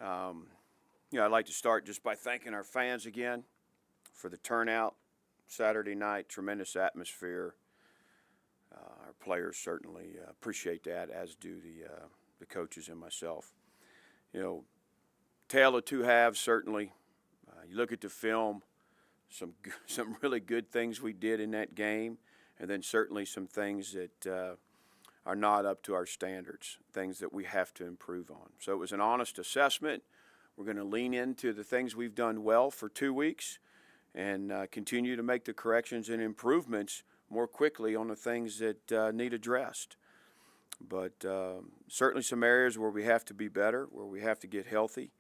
I'd like to start just by thanking our fans again for the turnout Saturday night. Tremendous atmosphere. Our players certainly appreciate that, as do the coaches and myself. You know, tale of two halves, certainly. You look at the film, some really good things we did in that game, and then certainly some things that are not up to our standards, things that we have to improve on. So it was an honest assessment. We're going to lean into the things we've done well for 2 weeks and continue to make the corrections and improvements more quickly on the things that need addressed. But certainly some areas where we have to be better, where we have to get healthy,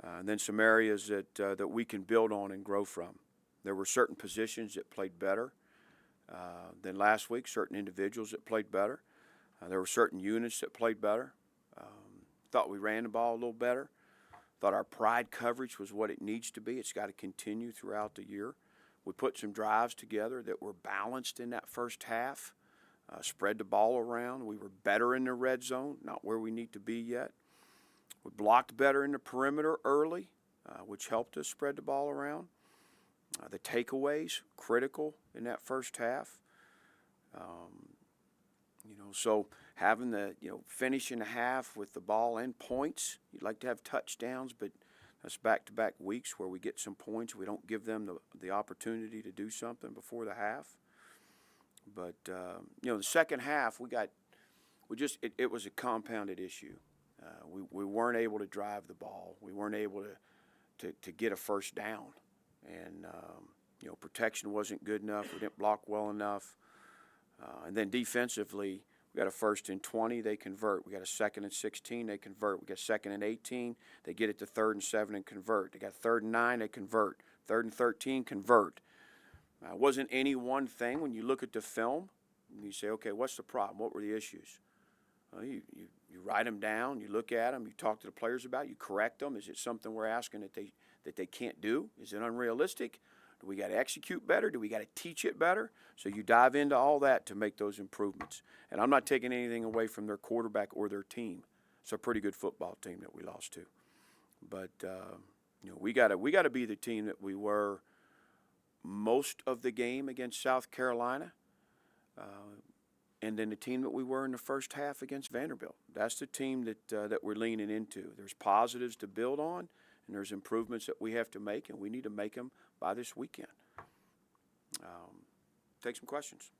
and then some areas that we can build on and grow from. There were certain positions that played better than last week, certain individuals that played better. There were certain units that played better. Thought we ran the ball a little better. Thought our pride coverage was what it needs to be. It's got to continue throughout the year. We put some drives together that were balanced in that first half, spread the ball around. We were better in the red zone, not where we need to be yet. We blocked better in the perimeter early, which helped us spread the ball around. The takeaways, critical in that first half. So having the, finishing the half with the ball and points, you'd like to have touchdowns, but that's back-to-back weeks where we get some points. We don't give them the opportunity to do something before the half. But, the second half, it was a compounded issue. We weren't able to drive the ball. We weren't able to get a first down. And, protection wasn't good enough. We didn't block well enough. And then defensively, we got a 1st and 20, they convert. We got a 2nd and 16, they convert. We got 2nd and 18, they get it to 3rd and 7 and convert. They got 3rd and 9, they convert. 3rd and 13, convert. It wasn't any one thing. When you look at the film, you say, okay, what's the problem? What were the issues? Well, you write them down, you look at them, you talk to the players about it, you correct them. Is it something we're asking that they can't do? Is it unrealistic? Do we got to execute better? Do we got to teach it better? So you dive into all that to make those improvements. And I'm not taking anything away from their quarterback or their team. It's a pretty good football team that we lost to. But we got to be the team that we were most of the game against South Carolina, and then the team that we were in the first half against Vanderbilt. That's the team that we're leaning into. There's positives to build on, and there's improvements that we have to make, and we need to make them by this weekend. Take some questions.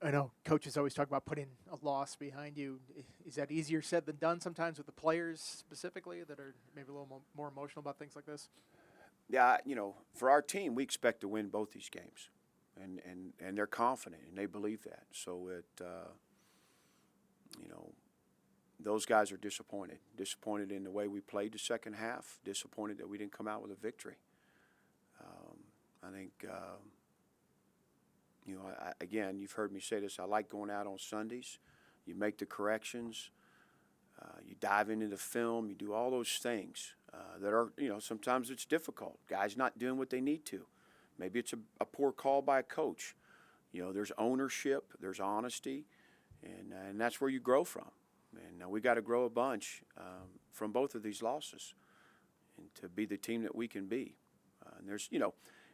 I know coaches always talk about putting a loss behind you. Is that easier said than done sometimes with the players specifically that are maybe a little more emotional about things like this? Yeah, for our team, we expect to win both these games, and they're confident and they believe that. So those guys are disappointed in the way we played the second half, disappointed that we didn't come out with a victory. I think, again, you've heard me say this, I like going out on Sundays. You make the corrections, you dive into the film, you do all those things that are, sometimes it's difficult. Guys not doing what they need to. Maybe it's a poor call by a coach. There's ownership, there's honesty, and that's where you grow from. And we got to grow a bunch from both of these losses, and to be the team that we can be. And there's,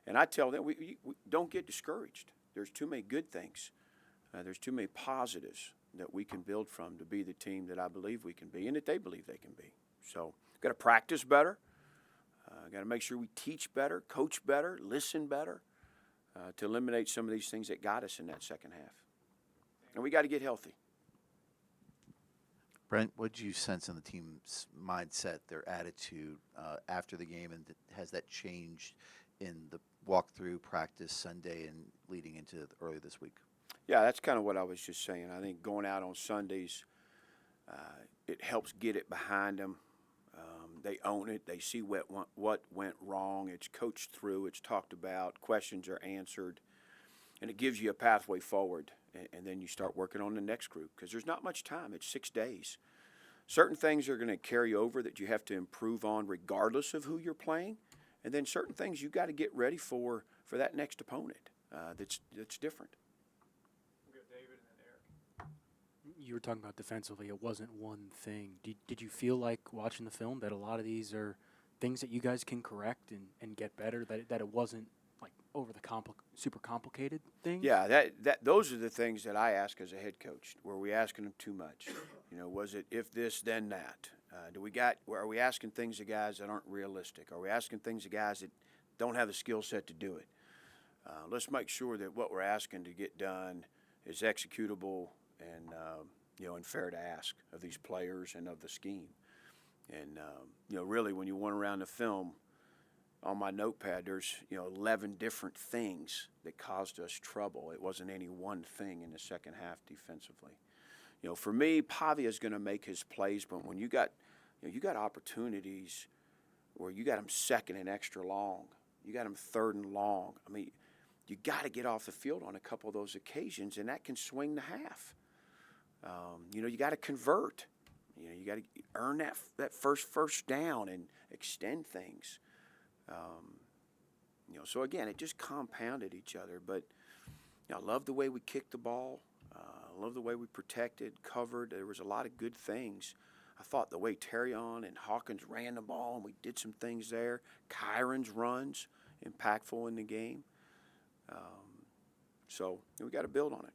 and I tell them, we don't get discouraged. There's too many good things. There's too many positives that we can build from to be the team that I believe we can be and that they believe they can be. So got to practice better. Got to make sure we teach better, coach better, listen better to eliminate some of these things that got us in that second half. And we got to get healthy. Brent, what did you sense in the team's mindset, their attitude after the game, and has that changed in the walkthrough practice Sunday and leading into early this week? Yeah, that's kind of what I was just saying. I think going out on Sundays, it helps get it behind them. They own it. They see what went wrong. It's coached through. It's talked about. Questions are answered. And it gives you a pathway forward. And then you start working on the next group because there's not much time. It's 6 days. Certain things are going to carry over that you have to improve on regardless of who you're playing. And then certain things you got to get ready for that next opponent that's different. We'll go David and then Eric. You were talking about defensively. It wasn't one thing. Did you feel like watching the film that a lot of these are things that you guys can correct and get better? That it wasn't like over the super complicated things? Yeah, those are the things that I ask as a head coach. Were we asking them too much? Was it if this then that? Are we asking things of guys that aren't realistic? Are we asking things of guys that don't have the skill set to do it? Let's make sure that what we're asking to get done is executable and and fair to ask of these players and of the scheme. And really, when you went around the film, on my notepad, there's 11 different things that caused us trouble. It wasn't any one thing in the second half defensively. For me, Pavia is going to make his plays, but when you got opportunities where you got him second and extra long, you got him third and long. I mean, you got to get off the field on a couple of those occasions, and that can swing the half. You got to convert. You got to earn that first down and extend things. So again, it just compounded each other. But I love the way we kicked the ball. I love the way we protected, covered. There was a lot of good things. I thought the way Terrion and Hawkins ran the ball, and we did some things there. Kyron's runs, impactful in the game. So we got to build on it.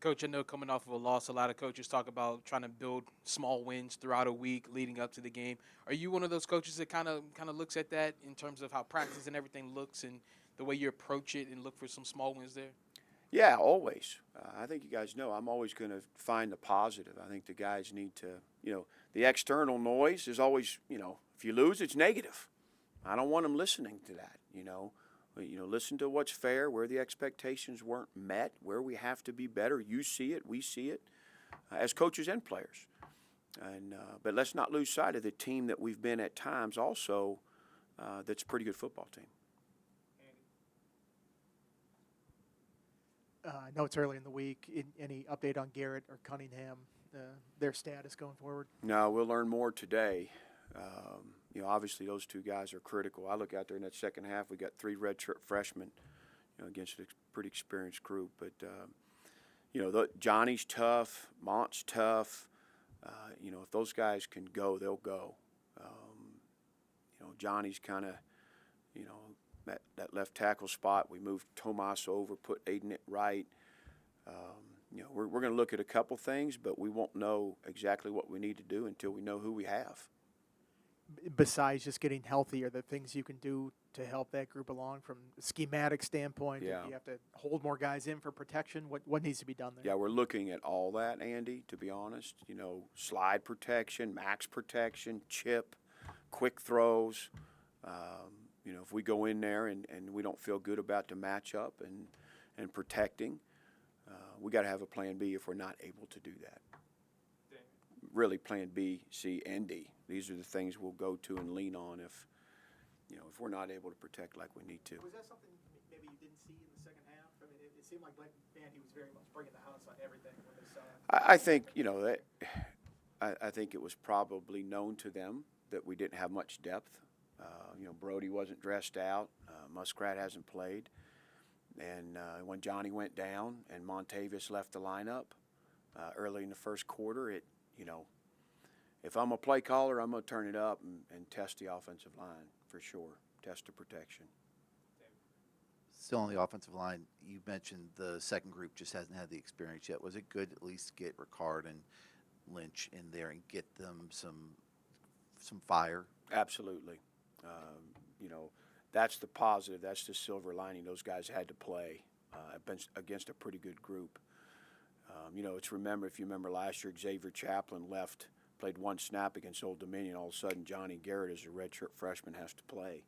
Coach, I know coming off of a loss, a lot of coaches talk about trying to build small wins throughout a week leading up to the game. Are you one of those coaches that kind of looks at that in terms of how practice and everything looks and the way you approach it and look for some small wins there? Yeah, always. I think you guys know I'm always going to find the positive. I think the guys need to, the external noise is always, if you lose, it's negative. I don't want them listening to that, listen to what's fair, where the expectations weren't met, where we have to be better. You see it, we see it, as coaches and players. And but let's not lose sight of the team that we've been at times also that's a pretty good football team. I know it's early in the week. Any update on Garrett or Cunningham, their status going forward? No, we'll learn more today. Obviously those two guys are critical. I look out there in that second half, we got 3 redshirt freshmen, against a pretty experienced group. But, Johnny's tough, Mont's tough. If those guys can go, they'll go. Johnny's kind of, that left tackle spot. We moved Tomas over, put Aiden at right. We're going to look at a couple things, but we won't know exactly what we need to do until we know who we have. Besides just getting healthy, are there things you can do to help that group along from a schematic standpoint? Yeah. Do you have to hold more guys in for protection? What needs to be done there? Yeah, we're looking at all that, Andy, to be honest. Slide protection, max protection, chip, quick throws. If we go in there and we don't feel good about the matchup and protecting, we got to have a plan B if we're not able to do that. Really plan B, C, and D. These are the things we'll go to and lean on if we're not able to protect like we need to. Was that something maybe you didn't see in the second half? I mean, it seemed like Vandy was very much bringing the house on everything when they saw it. I think, I think it was probably known to them that we didn't have much depth. Brody wasn't dressed out. Muskrat hasn't played. And when Johnny went down and Montavious left the lineup early in the first quarter, if I'm a play caller, I'm going to turn it up and test the offensive line for sure, test the protection. Still on the offensive line, you mentioned the second group just hasn't had the experience yet. Was it good to at least get Ricard and Lynch in there and get them some fire? Absolutely. That's the positive. That's the silver lining. Those guys had to play against a pretty good group. If you remember last year, Xavier Chaplin played one snap against Old Dominion. All of a sudden, Johnny Garrett, as a redshirt freshman, has to play.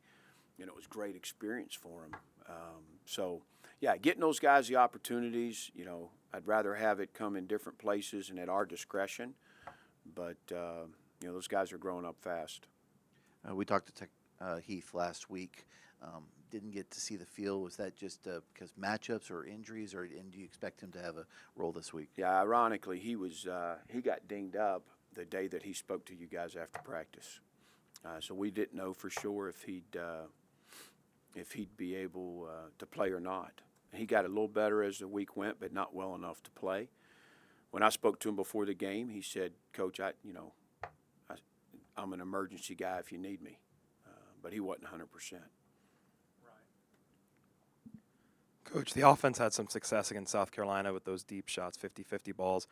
It was a great experience for him. Getting those guys the opportunities, I'd rather have it come in different places and at our discretion. But, those guys are growing up fast. We talked to Heath last week. Didn't get to see the field. Was that just because matchups or injuries, and do you expect him to have a role this week? Yeah, ironically, he got dinged up the day that he spoke to you guys after practice. So we didn't know for sure if he'd be able to play or not. He got a little better as the week went, but not well enough to play. When I spoke to him before the game, he said, "Coach, I'm an emergency guy if you need me," but he wasn't 100%. Coach, the offense had some success against South Carolina with those deep shots, 50-50 balls.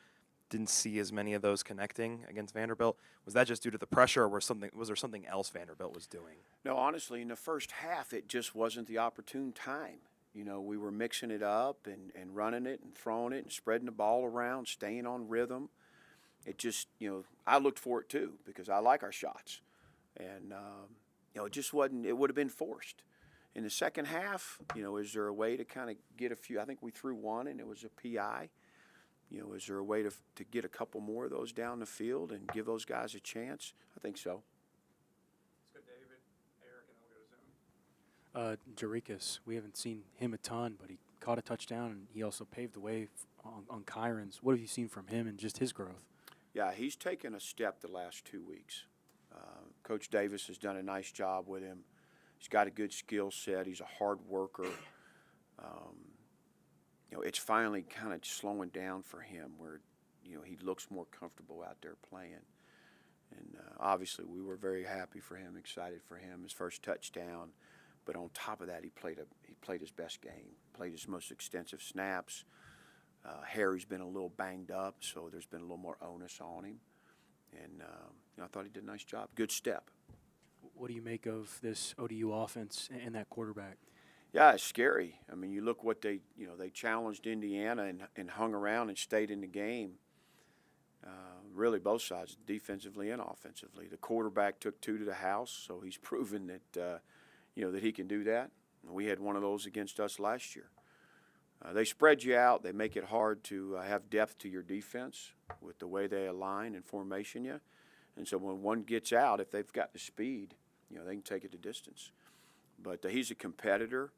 Didn't see as many of those connecting against Vanderbilt. Was that just due to the pressure, or was there something else Vanderbilt was doing? No, honestly, in the first half, it just wasn't the opportune time. We were mixing it up and running it and throwing it and spreading the ball around, staying on rhythm. It just, I looked for it too because I like our shots. And, it just wasn't, it would have been forced. In the second half, is there a way to kind of get a few? I think we threw one and it was a PI. Is there a way to get a couple more of those down the field and give those guys a chance? I think so. Let's go David, Eric, and then we'll go to Zoom. Jarikas, we haven't seen him a ton, but he caught a touchdown, and he also paved the way on Kyron's. What have you seen from him and just his growth? Yeah, he's taken a step the last 2 weeks. Coach Davis has done a nice job with him. He's got a good skill set. He's a hard worker. It's finally kind of slowing down for him where, he looks more comfortable out there playing. And obviously we were very happy for him, excited for him, his first touchdown. But on top of that, he played his best game, played his most extensive snaps. Harry's been a little banged up, so there's been a little more onus on him. And I thought he did a nice job. Good step. What do you make of this ODU offense and that quarterback? Yeah, it's scary. I mean, you look what they challenged Indiana and hung around and stayed in the game. Really, both sides, defensively and offensively. The quarterback took 2 to the house, so he's proven that that he can do that. We had one of those against us last year. They spread you out. They make it hard to have depth to your defense with the way they align and formation you. And so when one gets out, if they've got the speed, they can take it the distance. But he's a competitor.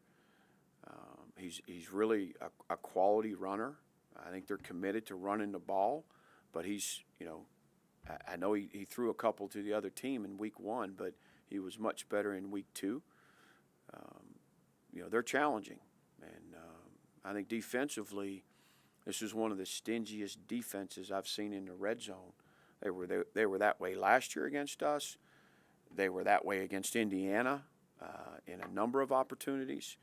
He's really a quality runner. I think they're committed to running the ball. But he's, I know he threw a couple to the other team in week 1, but he was much better in week 2. They're challenging. And I think defensively, this is one of the stingiest defenses I've seen in the red zone. They were that way last year against us. They were that way against Indiana in a number of opportunities.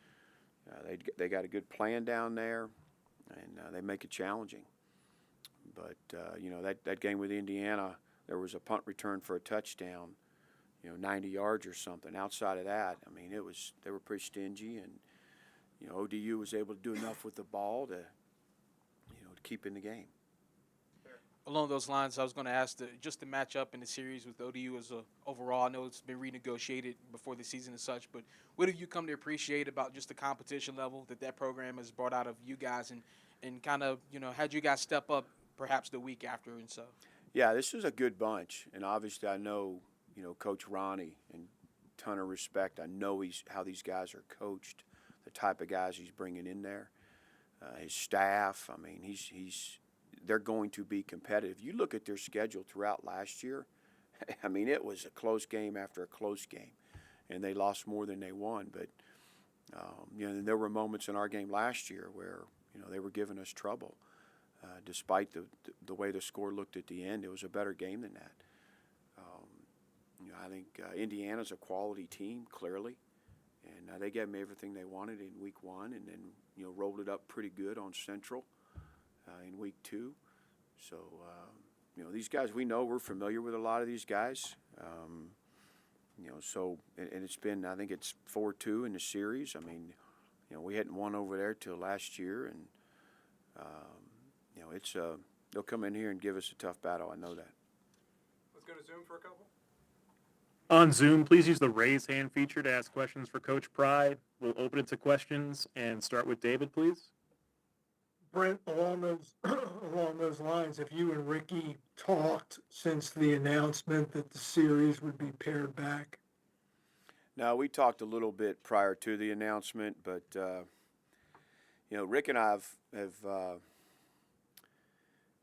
They got a good plan down there, and they make it challenging. But that game with Indiana, there was a punt return for a touchdown, 90 yards or something. Outside of that, I mean, they were pretty stingy, and ODU was able to do enough with the ball to keep in the game. Along those lines, I was going to ask just the matchup in the series with ODU as overall. I know it's been renegotiated before the season and such, but what have you come to appreciate about just the competition level that program has brought out of you guys and kind of, had you guys step up perhaps the week after and so? Yeah, this is a good bunch, and obviously I know, Coach Ronnie, and ton of respect. I know how these guys are coached, the type of guys he's bringing in there, his staff. I mean, they're going to be competitive. You look at their schedule throughout last year, I mean, it was a close game after a close game, and they lost more than they won. But, there were moments in our game last year where, they were giving us trouble. Despite the way the score looked at the end, it was a better game than that. I think Indiana's a quality team, clearly, and they gave me everything they wanted in week 1 and then, rolled it up pretty good on Central in week 2. So, these guys, we're familiar with a lot of these guys. So, and it's been, I think it's 4-2 in the series. I mean, we hadn't won over there till last year, and, they'll come in here and give us a tough battle. I know that. Let's go to Zoom for a couple. On Zoom, please use the raise hand feature to ask questions for Coach Pry. We'll open it to questions and start with David, please. Brent, along those lines, have you and Ricky talked since the announcement that the series would be pared back? Now, we talked a little bit prior to the announcement, but Rick and I have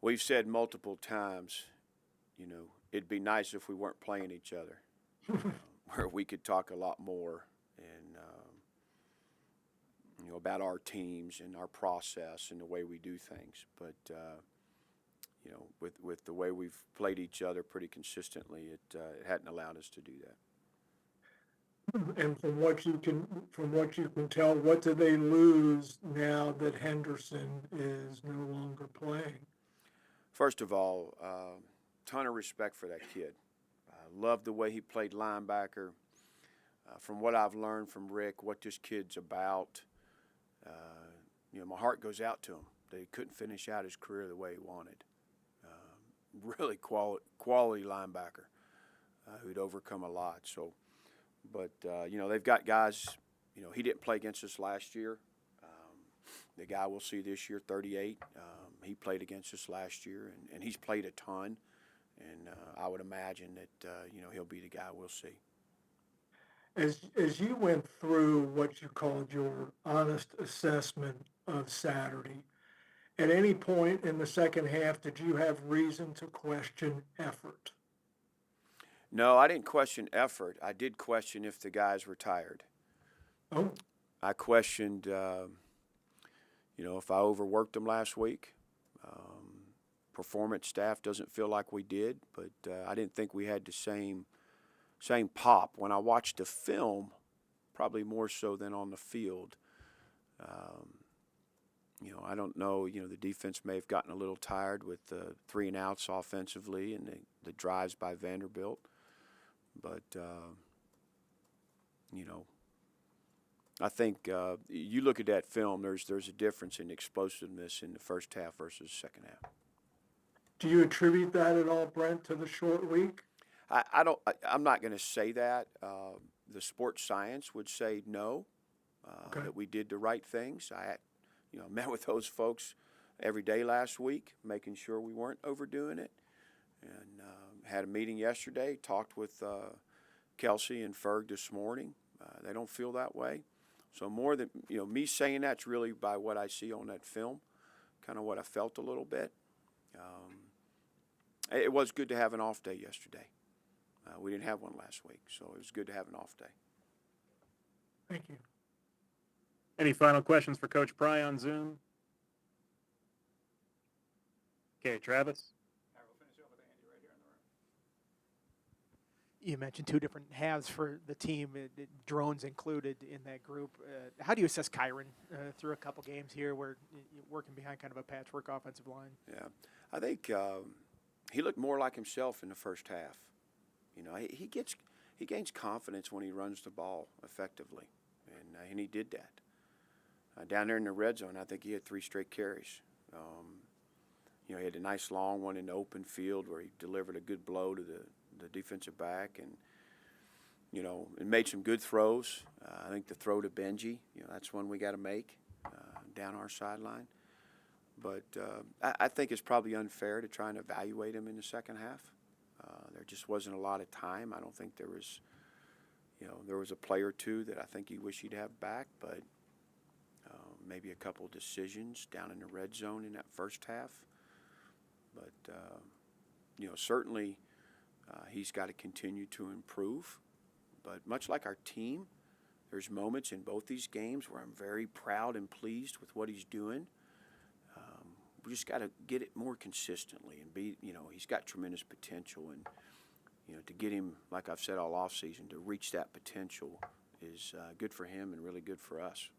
we've said multiple times, it'd be nice if we weren't playing each other, where we could talk a lot more. And about our teams and our process and the way we do things. But with the way we've played each other pretty consistently, it hadn't allowed us to do that. And from what you can tell, what do they lose now that Henderson is no longer playing? First of all, ton of respect for that kid. Love the way he played linebacker. From what I've learned from Rick, what this kid's about, my heart goes out to him that he couldn't finish out his career the way he wanted. Really quality linebacker who'd overcome a lot. So, but they've got guys. He didn't play against us last year. The guy we'll see this year, 38, he played against us last year, and he's played a ton. And I would imagine that he'll be the guy we'll see. As you went through what you called your honest assessment of Saturday, at any point in the second half, did you have reason to question effort? No, I didn't question effort. I did question if the guys were tired. Oh, I questioned, if I overworked them last week. Performance staff doesn't feel like we did, but I didn't think we had the same pop. When I watched the film, probably more so than on the field, I don't know, the defense may have gotten a little tired with the 3 and outs offensively and the drives by Vanderbilt. But, I think you look at that film, there's a difference in explosiveness in the first half versus the second half. do you attribute that at all, Brent, to the short week? I'm not going to say that. The sports science would say no, Okay. that we did the right things. I met with those folks every day last week, making sure we weren't overdoing it. And had a meeting yesterday, talked with Kelsey and Ferg this morning. They don't feel that way. So more than, me saying that's really by what I see on that film, kind of what I felt a little bit. It was good to have an off day yesterday. We didn't have one last week, so it was good to have an off day. Thank you. Any final questions for Coach Pry on Zoom? Okay, Travis. You mentioned 2 different halves for the team, drones included in that group. How do you assess Kyron through a couple games here where you're working behind kind of a patchwork offensive line? Yeah, I think he looked more like himself in the first half. He gains confidence when he runs the ball effectively, and he did that. Down there in the red zone, I think he had 3 straight carries. He had a nice long one in the open field where he delivered a good blow to the defensive back and made some good throws. I think the throw to Benji, that's one we got to make down our sideline. But I think it's probably unfair to try and evaluate him in the second half. There just wasn't a lot of time. I don't think there was, there was a play or 2 that I think he wished he'd have back, but maybe a couple decisions down in the red zone in that first half. But, certainly he's got to continue to improve. But much like our team, there's moments in both these games where I'm very proud and pleased with what he's doing. We just got to get it more consistently and be, he's got tremendous potential. And, to get him, like I've said all offseason, to reach that potential is good for him and really good for us.